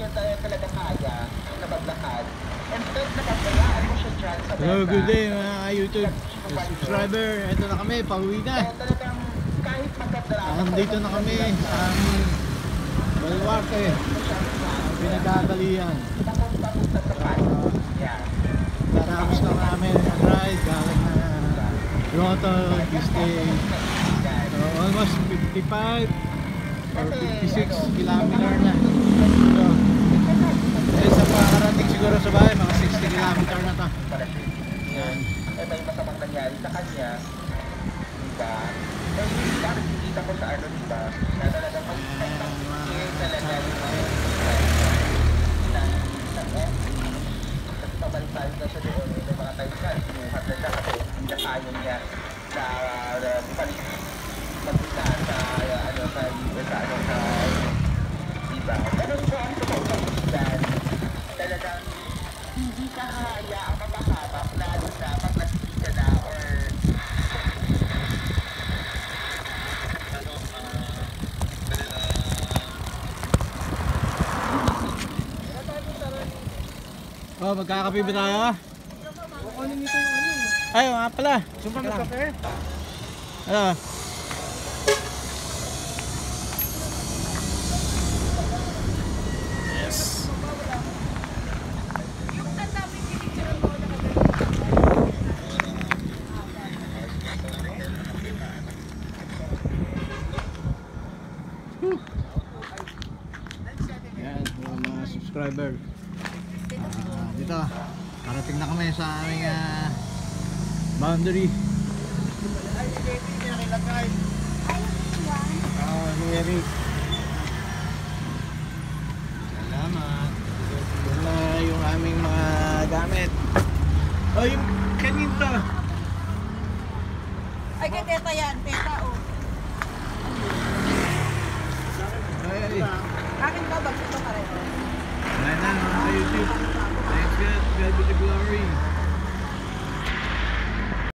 niya talaga kaya na maglakad. Instead na pagbayaan mo siya dyan sa Hello, good day mga YouTube subscriber. Ito na kami, pauwi na. Kaya talagang kahit magkadrama. Nandito na kami sa aming Baluarte, pinagkakalian. Papunta sa Pasig. Yan. Natapos lang namin ang ride galing na Roto this day. So almost 55 or 56 kilometer na. So, sa makakarating siguro sa bahay, mga 60 kilometer na to. Yan. Eh may masamang nangyari sa kanya. Diba? Eh bakit nakikita ko sa ano, diba? Na talagang mag-isip talaga yung kasi pabalik-balik na siya doon. May mga times na sinuhat na siya kasi nakayo niya na balik mag-isa sa ano sa diba? Pero kung ang totoo sa isdan, talagang hindi ka hayaang mapahaba lalo na pag nakikita na or Oh, magkakape ba tayo? Kukunin nito yung ano eh. Ay, nga pala. Sumpa magkape? Ano? Yes. Yan, yung mga subscriber. Dito, parating na kami sa aming boundary. Ay, si Baby, pinakilagay. Ni Eric. Salamat. Yan na yung aming mga gamit. Oh, yung kanito. Ay, kay teta yan. Teta, oh. Ay, Akin ba? Bagsak pa pareho. wala na mga YouTube. Thanks God. God be the glory.